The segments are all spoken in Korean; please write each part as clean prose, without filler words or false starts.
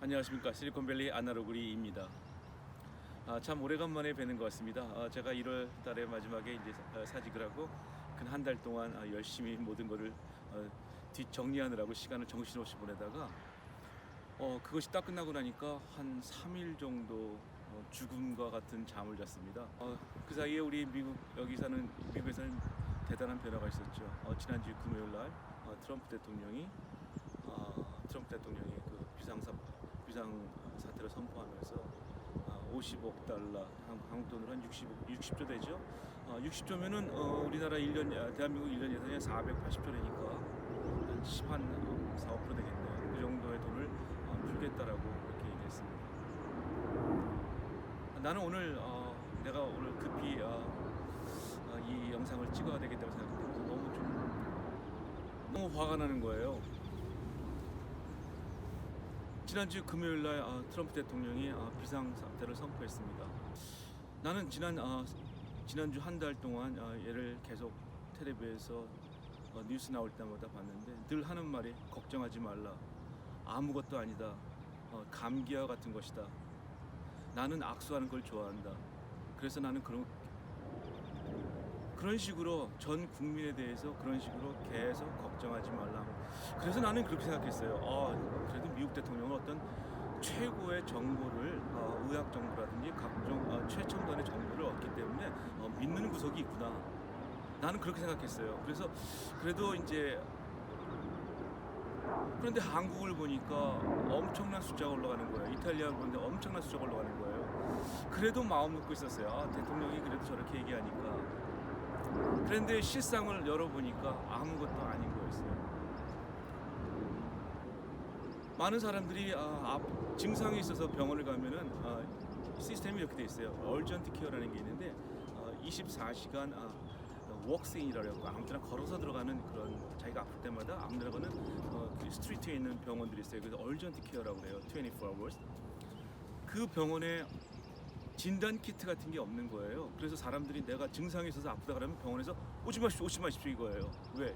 안녕하십니까, 실리콘밸리 아나로그리입니다. 참 오래간만에 뵈는 것 같습니다. 제가 1월 달에 마지막에 이제 사직을 하고 근 한 달 동안 열심히 모든 것을 뒷정리하느라고 시간을 정신없이 보내다가 그것이 딱 끝나고 나니까 한 3일 정도 죽음과 같은 잠을 잤습니다. 그 사이에 우리 미국에서는 대단한 변화가 있었죠. 지난주 금요일 날 트럼프 대통령이 그 비상사태를 선포하면서 50억 달러, 한국 돈으로 한 60조 되죠. 60조면은 우리나라 대한민국 1년 예산이 480조니까 한 4~5% 되겠네요. 그 정도의 돈을 풀겠다라고 그렇게 얘기했습니다. 나는 오늘 내가 오늘 급히 이 영상을 찍어야 되겠다고 생각해서 너무 화가 나는 거예요. 지난주 금요일 날 트럼프 대통령이 비상사태를 선포했습니다. 나는 지난주 한 달 동안 얘를 계속 텔레비에서 뉴스 나올 때마다 봤는데 늘 하는 말이 걱정하지 말라, 아무것도 아니다, 감기와 같은 것이다. 나는 악수하는 걸 좋아한다. 그래서 나는 그런 식으로 전 국민에 대해서 그런 식으로 계속 걱정하지 말라. 그래서 나는 그렇게 생각했어요. 그래도 미국 대통령은 어떤 최고의 정보를 의학 정보라든지 각종 최첨단의 정보를 얻기 때문에 믿는 구석이 있구나. 나는 그렇게 생각했어요. 그래서 그래도 이제 그런데 한국을 보니까 엄청난 숫자가 올라가는 거예요. 이탈리아를 보는데 엄청난 숫자가 올라가는 거예요. 그래도 마음 놓고 있었어요. 대통령이 그래도 저렇게 얘기하니까. 그런데 실상을 열어보니까 아무것도 아닌 거였어요. 많은 사람들이 증상이 있어서 병원을 가면은 시스템이 이렇게 돼 있어요. 얼전트 케어라는 게 있는데 24시간 웍스인이라고 하고 아무데나 걸어서 들어가는 그런, 자기가 아플 때마다 아무데나 가는 그 스트리트에 있는 병원들이 있어요. 그래서 얼전트 케어라고 그래요. 24 hours. 그 병원에 진단 키트 같은 게 없는 거예요. 그래서 사람들이 내가 증상이 있어서 아프다 그러면 병원에서 오지 마십시오 이거예요. 왜?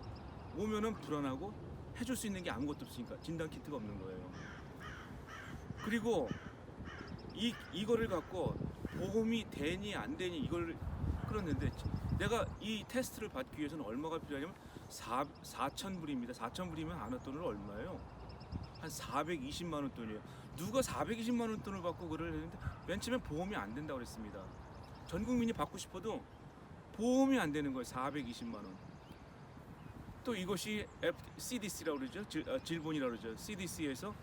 오면은 불안하고 해줄 수 있는 게 아무것도 없으니까 진단 키트가 없는 거예요. 그리고 이거를 갖고 보험이 되니 안 되니 이걸 그랬는데 내가 이 테스트를 받기 위해서는 얼마가 필요하냐면 4,000불입니다. 4,000불이면 아는 돈은 얼마예요? 한 420만 원 돈이에요. 누가 420만 원 돈을 받고 그걸 했는데 맨 처음에 보험이 안 된다고 그랬습니다. 전 국민이 받고 싶어도 보험이 안 되는 거예요. 420만 원. 또 이것이 CDC라고 그러죠. 질본이라고 그러죠. CDC에서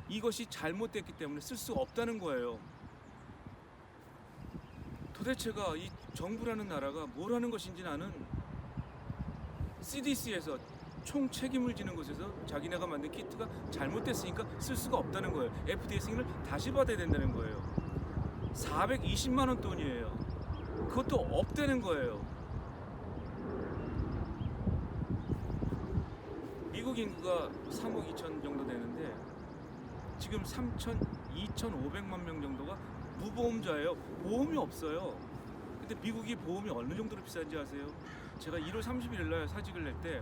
이것이 잘못됐기 때문에 쓸 수가 없다는 거예요. 도대체가 이 정부라는 나라가 뭘 하는 것인지 나는 CDC에서 총 책임을 지는 곳에서 자기네가 만든 키트가 잘못됐으니까 쓸 수가 없다는 거예요. FDA 승인을 다시 받아야 된다는 거예요. 420만 원 돈이에요. 그것도 없다는 거예요. 미국 인구가 3억 2천 정도 되는데 지금 2,500만 명 정도가 무보험자예요. 보험이 없어요. 근데 미국이 보험이 어느 정도로 비싼지 아세요? 제가 1월 31일 날 사직을 낼 때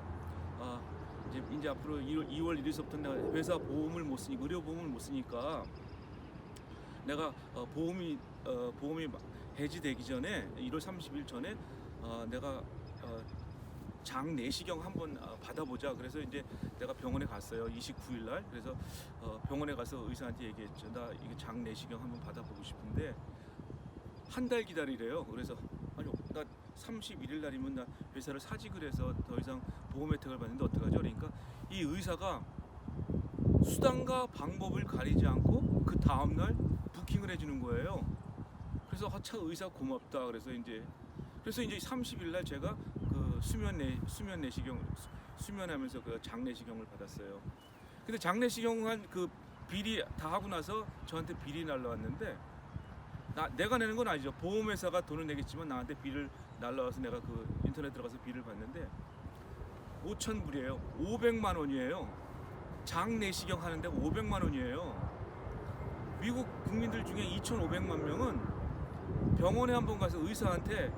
이제 앞으로 2월 1일서부터 내가 회사 보험을 못 쓰니까, 의료 보험을 못 쓰니까 내가 보험이 해지되기 전에 1월 30일 전에 내가 장 내시경 한번 받아보자. 그래서 이제 내가 병원에 갔어요. 29일 날. 그래서 병원에 가서 의사한테 얘기했죠. 나 이게 장 내시경 한번 받아보고 싶은데 한 달 기다리래요. 그래서 아니 나 31일 날이면 나 회사를 사직을 해서 더 이상 보험 혜택을 받는데 어떡하죠? 그러니까 이 의사가 수단과 방법을 가리지 않고 그 다음날 부킹을 해주는 거예요. 그래서 차 의사 고맙다. 그래서 이제 30일 날 제가 그 수면하면서 그 장내시경을 받았어요. 근데 장내시경한 그 비리 다 하고 나서 저한테 비리 날라왔는데 내가 내는 건 아니죠. 보험회사가 돈을 내겠지만 나한테 비를 날라와서 내가 그 인터넷 들어가서 비를 봤는데 5,000불이에요. 500만 원이에요. 장내시경 하는데 500만 원이에요. 미국 국민들 중에 2,500만 명은 병원에 한번 가서 의사한테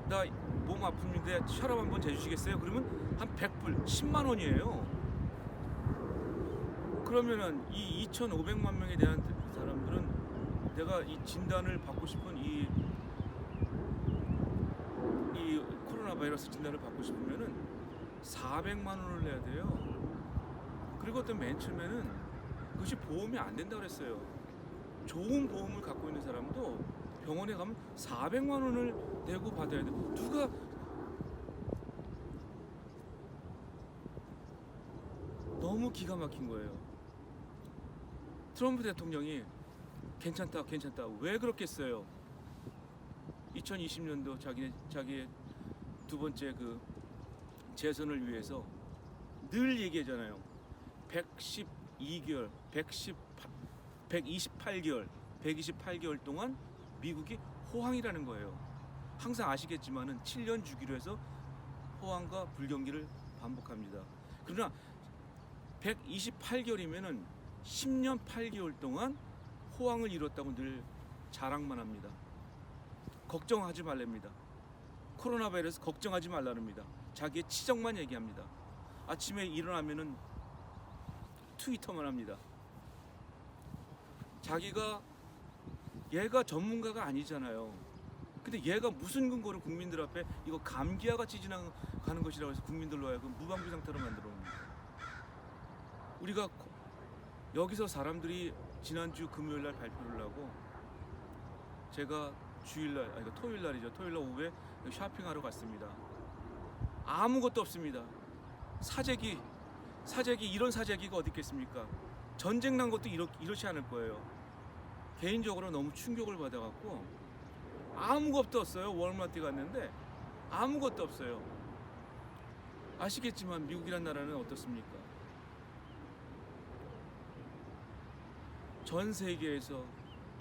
나 몸 아픈데 혈압 한번 재주시겠어요? 그러면 한 100불, 10만 원이에요. 그러면은 이 2,500만 명에 대한 사람들은 내가 이 진단을 받고 싶은 이 코로나 바이러스 진단을 받고 싶으면은 400만 원을 내야 돼요. 그리고 또 맨 처음에는 그것이 보험이 안 된다고 그랬어요. 좋은 보험을 갖고 있는 사람도 병원에 가면 400만 원을 내고 받아야 돼. 누가 너무 기가 막힌 거예요. 트럼프 대통령이 괜찮다 왜 그렇겠어요? 2020년도 자기의 두 번째 그 재선을 위해서 늘 얘기하잖아요. 112개월, 128개월 동안 미국이 호황이라는 거예요. 항상 아시겠지만은 7년 주기로 해서 호황과 불경기를 반복합니다. 그러나 128개월이면은 10년 8개월 동안 호황을 이뤘다고 늘 자랑만 합니다. 걱정하지 말랍니다. 코로나 바이러스 걱정하지 말라랍니다. 자기의 치적만 얘기합니다. 아침에 일어나면은 트위터만 합니다. 얘가 전문가가 아니잖아요. 근데 얘가 무슨 근거로 국민들 앞에 이거 감기와 같이 지나가는 것이라고 해서 국민들로 하여금 무방비 상태로 만들어 옵니다. 우리가 여기서 사람들이 지난주 금요일날 발표를 하고 제가 토요일날이죠. 토요일날 오후에 쇼핑하러 갔습니다. 아무것도 없습니다. 사재기 이런 사재기가 어디 있겠습니까? 전쟁 난 것도 이렇지 않을 거예요. 개인적으로 너무 충격을 받아갖고 아무것도 없어요. 월마트 갔는데 아무것도 없어요. 아시겠지만 미국이란 나라는 어떻습니까? 전 세계에서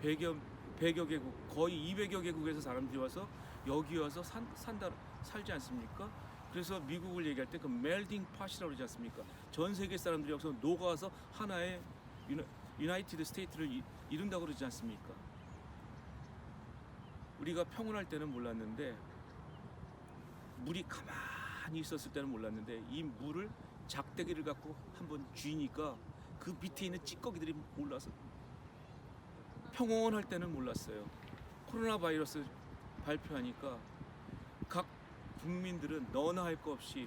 100여 개국, 거의 200여 개국에서 사람들이 와서 여기 와서 살지 않습니까? 그래서 미국을 얘기할 때 그 멜팅 팟이라고 그러지 않습니까? 전 세계 사람들이 여기서 녹아서 하나의 유나이티드 스테이트를 이룬다고 그러지 않습니까? 우리가 평온할 때는 몰랐는데, 물이 가만히 있었을 때는 몰랐는데, 이 물을 작대기를 갖고 한번 쥐니까 그 밑에 있는 찌꺼기들이 올라서 평온할 때는 몰랐어요. 코로나 바이러스 발표하니까 각 국민들은 너나 할 거 없이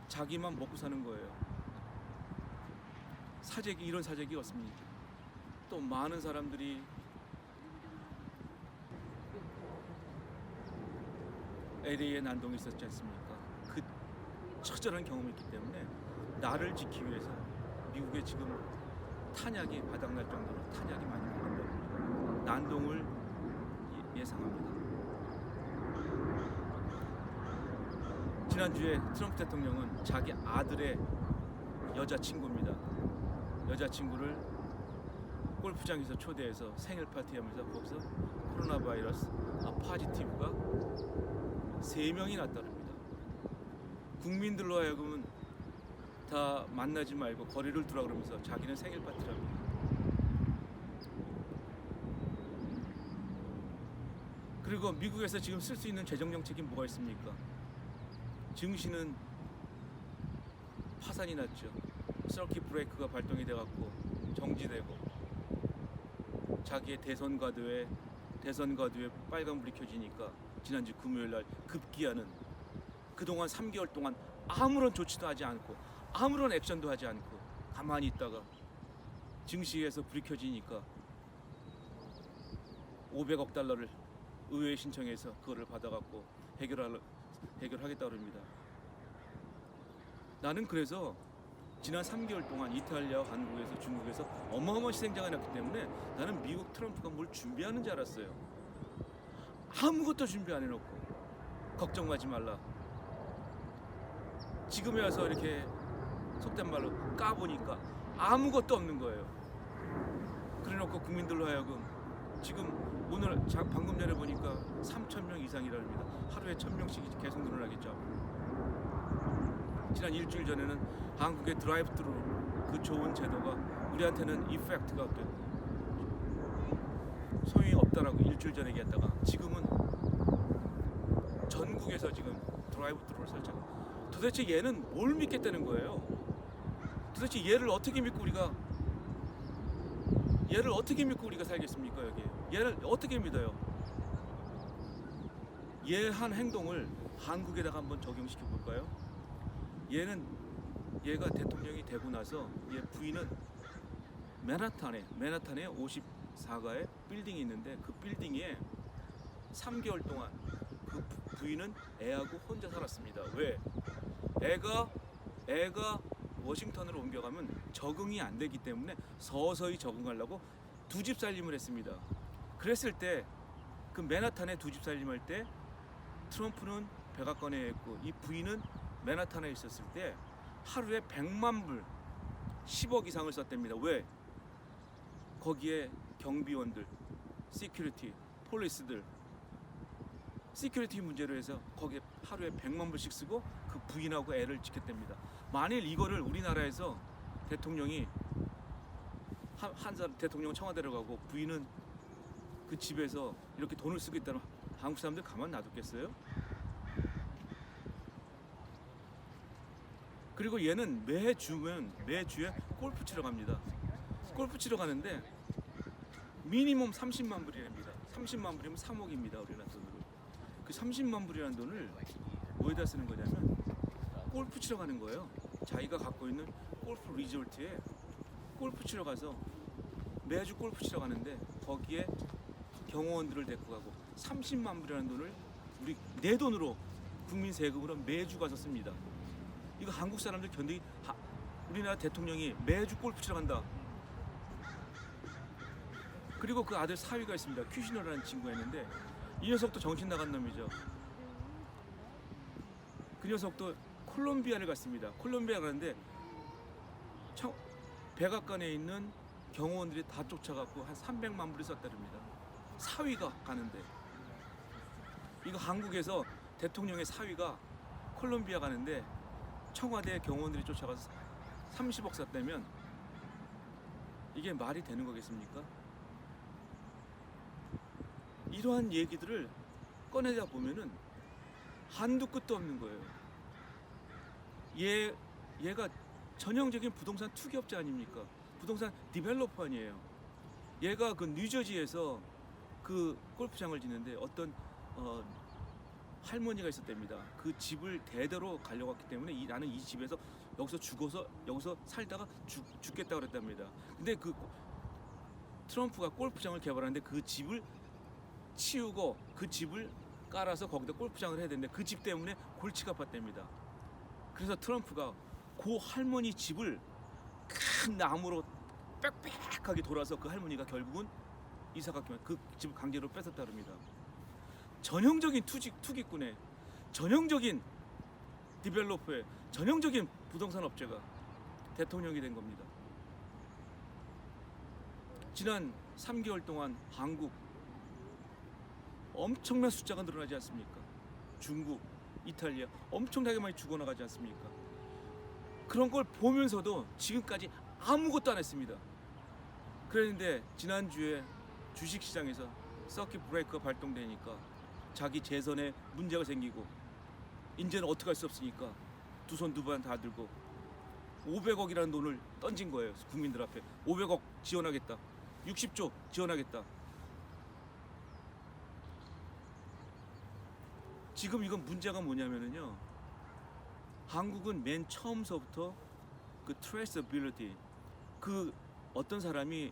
자기만 먹고 사는 거예요. 이런 사재기 없습니다. 또 많은 사람들이 LA에 난동이 있었지 않습니까? 그 처절한 경험이 있기 때문에 나를 지키기 위해서 미국에 지금 탄약이 바닥날 정도로 탄약이 많이 나간다고 난동을 예상합니다. 지난주에 트럼프 대통령은 자기 아들의 여자친구입니다. 여자친구를 골프장에서 초대해서 생일 파티하면서 거기서 코로나 바이러스 파지티브가 3명이 났다릅니다. 국민들로 하여금은 다 만나지 말고 거리를 두라 그러면서 자기는 생일 파티를 합니다. 그리고 미국에서 지금 쓸 수 있는 재정 정책이 뭐가 있습니까? 증시는 파산이 났죠. 서킷 브레이크가 발동이 돼갖고 정지되고 자기의 대선 과도에 빨간불이 켜지니까 지난주 금요일날 급기야는 그동안 3개월 동안 아무런 조치도 하지 않고 아무런 액션도 하지 않고 가만히 있다가 증시에서 불이 켜지니까 500억 달러를 의회에 신청해서 그거를 받아갖고 해결하겠다고 합니다. 나는 그래서 지난 3개월 동안 이탈리아와 한국에서 중국에서 어마어마한 희생자가 났기 때문에 나는 미국 트럼프가 뭘 준비하는 줄 알았어요. 아무것도 준비 안 해놓고 걱정하지 말라. 지금에 와서 이렇게 속된 말로 까보니까 아무것도 없는 거예요. 그래놓고 국민들로 하여금 지금 방금 전에 보니까 3,000명 이상이랍니다. 하루에 1,000명씩 계속 늘어나겠죠. 지난 일주일 전에는 한국의 드라이브트루 그 좋은 제도가 우리한테는 이펙트가 소용이 없다라고 일주일 전에 얘기했다가 지금은 전국에서 지금 드라이브트루를 설치하고 도대체 얘는 뭘 믿겠다는 거예요? 도대체 얘를 어떻게 믿고 우리가 살겠습니까? 여기 얘를 어떻게 믿어요? 얘 한 행동을 한국에다가 한번 적용시켜 볼까요? 얘가 대통령이 되고 나서 얘 부인은 맨하탄에 54가의 빌딩이 있는데 그 빌딩에 3개월 동안 그 부인은 애하고 혼자 살았습니다. 왜? 애가 워싱턴으로 옮겨가면 적응이 안 되기 때문에 서서히 적응하려고 두 집 살림을 했습니다. 그랬을 때 그 맨하탄에 두 집 살림할 때 트럼프는 백악관에 있고 이 부인은 맨하탄에 있었을 때 하루에 100만 불 10억 이상을 썼답니다. 왜? 거기에 경비원들, 시큐리티, 폴리스들 시큐리티 문제로 해서 거기에 하루에 100만 불씩 쓰고 그 부인하고 애를 지켰답니다. 만일 이거를 우리나라에서 대통령이 한 사람 대통령 청와대로 가고 부인은 그 집에서 이렇게 돈을 쓰고 있다면 한국 사람들 가만 놔뒀겠어요? 그리고 얘는 매주에 골프 치러 갑니다. 골프 치러 가는데 미니멈 30만 불이랍니다. 30만 불이면 3억입니다. 우리나라 돈으로. 그 30만 불이라는 돈을 뭐에다 쓰는 거냐면 골프 치러 가는 거예요. 자기가 갖고 있는 골프 리조트에 골프 치러 가서 매주 골프 치러 가는데 거기에 경호원들을 데리고 가고 30만 불이라는 돈을 내 돈으로 국민 세금으로 매주 가서 씁니다. 이거 한국 사람들 우리나라 대통령이 매주 골프 치러 간다. 그리고 그 아들 사위가 있습니다. 큐시너라는 친구가 있는데 이 녀석도 정신 나간 놈이죠. 그 녀석도 콜롬비아를 갔습니다. 콜롬비아 가는데 백악관에 있는 경호원들이 다 쫓아갖고 한 300만 불을 썼다릅니다. 사위가 가는데 이거 한국에서 대통령의 사위가 콜롬비아 가는데 청와대 경호원들이 쫓아가서 30억 썼다면 이게 말이 되는 거겠습니까? 이러한 얘기들을 꺼내다 보면은 한도 끝도 없는 거예요. 얘가 전형적인 부동산 투기업자 아닙니까? 부동산 디벨로퍼 아니에요. 얘가 그 뉴저지에서 그 골프장을 짓는데 어떤 할머니가 있었답니다. 그 집을 대대로 가려갔기 때문에 나는 이 집에서 여기서 살다가 죽겠다 그랬답니다. 근데 그 트럼프가 골프장을 개발하는데 그 집을 치우고 그 집을 깔아서 거기다 골프장을 해야 되는데 그 집 때문에 골치가 아팠답니다. 그래서 트럼프가 그 할머니 집을 큰 나무로 빽빽하게 돌아서 그 할머니가 결국은 이사갔지만 그 집을 강제로 뺏었다 그럽니다. 전형적인 투기꾼의 전형적인 디벨로퍼의 전형적인 부동산 업체가 대통령이 된 겁니다. 지난 3개월 동안 한국 엄청난 숫자가 늘어나지 않습니까? 중국, 이탈리아 엄청나게 많이 죽어나가지 않습니까? 그런 걸 보면서도 지금까지 아무것도 안 했습니다. 그랬는데 지난주에 주식시장에서 서킷 브레이커가 발동되니까 자기 재선에 문제가 생기고 이제는 어떻게 할 수 없으니까 두 손 두 발 다 들고 500억이라는 돈을 던진 거예요. 국민들 앞에 500억 지원하겠다. 60조 지원하겠다. 지금 이건 문제가 뭐냐면요. 한국은 맨 처음서부터 그 traceability, 그 어떤 사람이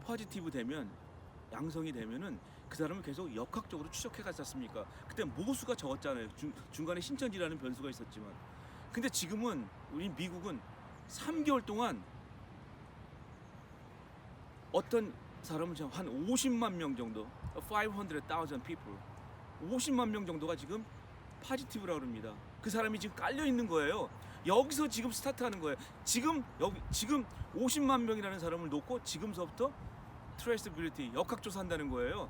포지티브 되면 양성이 되면은 그 사람을 계속 역학적으로 추적해 갔지 않습니까? 그때 모수가 적었잖아요. 중간에 신천지라는 변수가 있었지만. 근데 지금은 우리 미국은 3개월 동안 어떤 사람은 한 50만 명 정도, 500,000 people, 50만 명 정도가 지금 포지티브라고 합니다. 그 사람이 지금 깔려 있는 거예요. 여기서 지금 스타트하는 거예요. 지금 50만 명이라는 사람을 놓고 지금서부터 트레이서빌리티 역학조사한다는 거예요.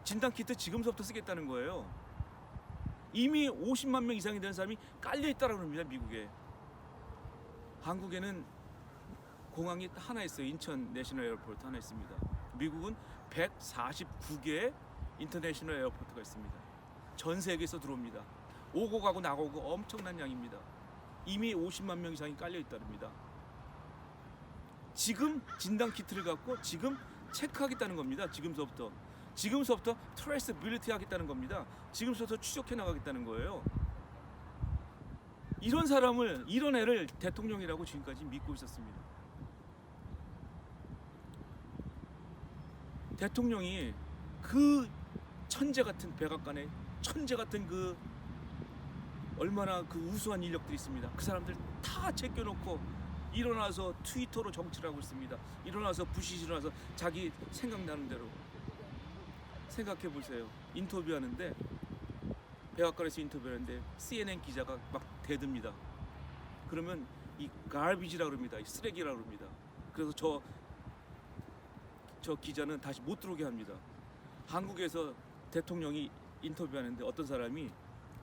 진단 키트 지금서부터 쓰겠다는 거예요. 이미 50만 명 이상이 되는 사람이 깔려 있다라고 합니다. 미국에. 한국에는 공항이 하나 있어요. 인천 내셔널 에어포트 하나 있습니다. 미국은 149개의 인터내셔널 에어포트가 있습니다. 전 세계에서 들어옵니다. 오고 가고 나가고 엄청난 양입니다. 이미 50만 명 이상이 깔려 있답니다. 지금 진단 키트를 갖고 지금 체크하겠다는 겁니다. 지금서부터 트레이서빌리티 하겠다는 겁니다. 지금서부터 추적해 나가겠다는 거예요. 이런 애를 대통령이라고 지금까지 믿고 있었습니다. 대통령이 그 천재 같은 백악관에 천재 같은 그 얼마나 그 우수한 인력들이 있습니다. 그 사람들 다 제껴놓고 일어나서 트위터로 정치를 하고 있습니다. 일어나서 부시 일어나서 자기 생각나는 대로 생각해 보세요. 인터뷰하는데 백악관에서 인터뷰하는데 CNN 기자가 막 대듭니다. 그러면 이 갈비지라 그럽니다. 이 쓰레기라 그럽니다. 그래서 저 기자는 다시 못 들어오게 합니다. 한국에서 대통령이 인터뷰하는데 어떤 사람이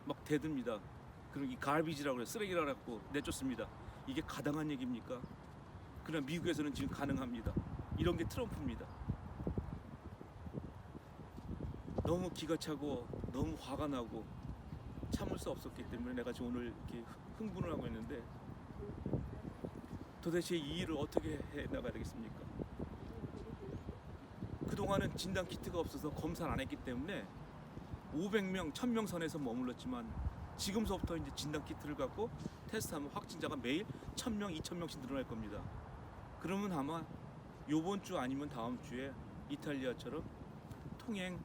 막 대듭니다. 그리고 이 갈비지라고 그래 쓰레기라고 해갖고 내쫓습니다. 이게 가당한 얘기입니까? 그러나 미국에서는 지금 가능합니다. 이런 게 트럼프입니다. 너무 기가 차고 너무 화가 나고 참을 수 없었기 때문에 내가 지금 오늘 이렇게 흥분을 하고 있는데 도대체 이 일을 어떻게 해 나가야 되겠습니까? 그동안은 진단 키트가 없어서 검사를 안 했기 때문에 500명, 1000명 선에서 머물렀지만 지금서부터 이제 진단 키트를 갖고 테스트하면 확진자가 매일 1000명, 2000명씩 늘어날 겁니다. 그러면 아마 요번 주 아니면 다음 주에 이탈리아처럼 통행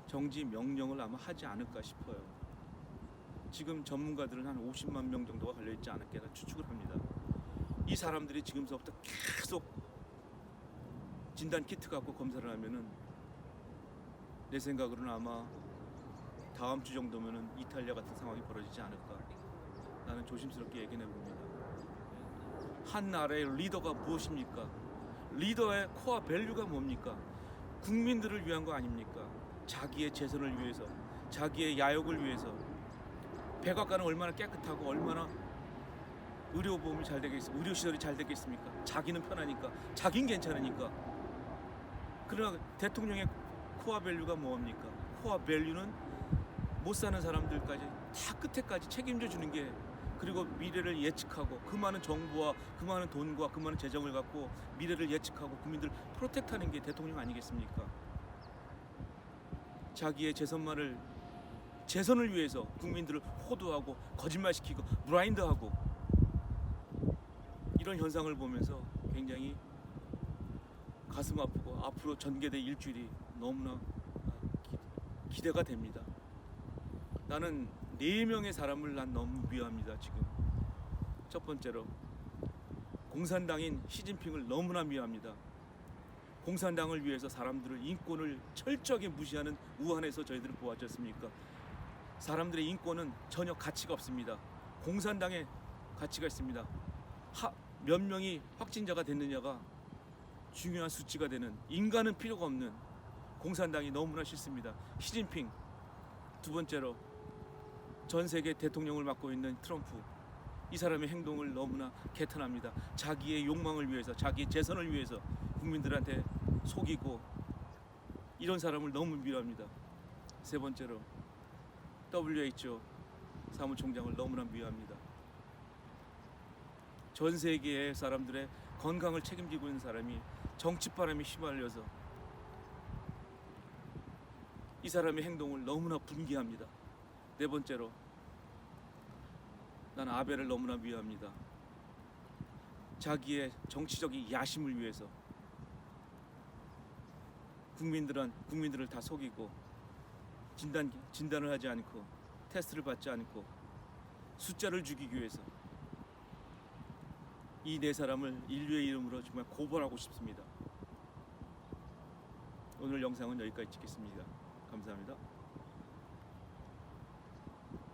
정지 명령을 아마 하지 않을까 싶어요. 지금 전문가들은 한 50만 명 정도가 걸려있지 않을까 추측을 합니다. 이 사람들이 지금서부터 계속 진단 키트 갖고 검사를 하면은 내 생각으로는 아마 다음 주 정도면은 이탈리아 같은 상황이 벌어지지 않을까. 나는 조심스럽게 얘기해 봅니다. 한 나라의 리더가 무엇입니까? 리더의 코어 밸류가 뭡니까? 국민들을 위한 거 아닙니까? 자기의 재선을 위해서, 자기의 야욕을 위해서. 백악관은 얼마나 깨끗하고 얼마나 의료보험이 잘 되겠습니까? 의료시설이 잘 되겠습니까? 자기는 편하니까, 자긴 괜찮으니까. 그러나 대통령의 코어 밸류가 뭐합니까? 코어 밸류는 못 사는 사람들까지 다 끝에까지 책임져 주는 게, 그리고 미래를 예측하고 그 많은 정부와 그 많은 돈과 그 많은 재정을 갖고 미래를 예측하고 국민들 프로텍트하는 게 대통령 아니겠습니까? 자기의 재선을 위해서 국민들을 호도하고 거짓말시키고 브라인드하고 이런 현상을 보면서 굉장히 가슴 아프고 앞으로 전개될 일주일이 너무나 기대가 됩니다. 나는 4명의 사람을 난 너무 미워합니다. 지금 첫 번째로 공산당인 시진핑을 너무나 미워합니다. 공산당을 위해서 사람들을 인권을 철저하게 무시하는 우한에서 저희들을 보았지 않습니까? 사람들의 인권은 전혀 가치가 없습니다. 공산당의 가치가 있습니다. 몇 명이 확진자가 됐느냐가 중요한 수치가 되는, 인간은 필요가 없는 공산당이 너무나 싫습니다. 시진핑. 두 번째로 전 세계 대통령을 맡고 있는 트럼프. 이 사람의 행동을 너무나 개탄합니다. 자기의 욕망을 위해서, 자기의 재선을 위해서 국민들한테 속이고, 이런 사람을 너무 미워합니다. 세 번째로 WHO 사무총장을 너무나 미워합니다. 전 세계의 사람들의 건강을 책임지고 있는 사람이 정치바람에 휘말려서 이 사람의 행동을 너무나 분개합니다. 네 번째로 나는 아베를 너무나 미워합니다. 자기의 정치적인 야심을 위해서 국민들을 다 속이고 진단을 하지 않고 테스트를 받지 않고 숫자를 죽이기 위해서 이 네 사람을 인류의 이름으로 정말 고발하고 싶습니다. 오늘 영상은 여기까지 찍겠습니다. 감사합니다.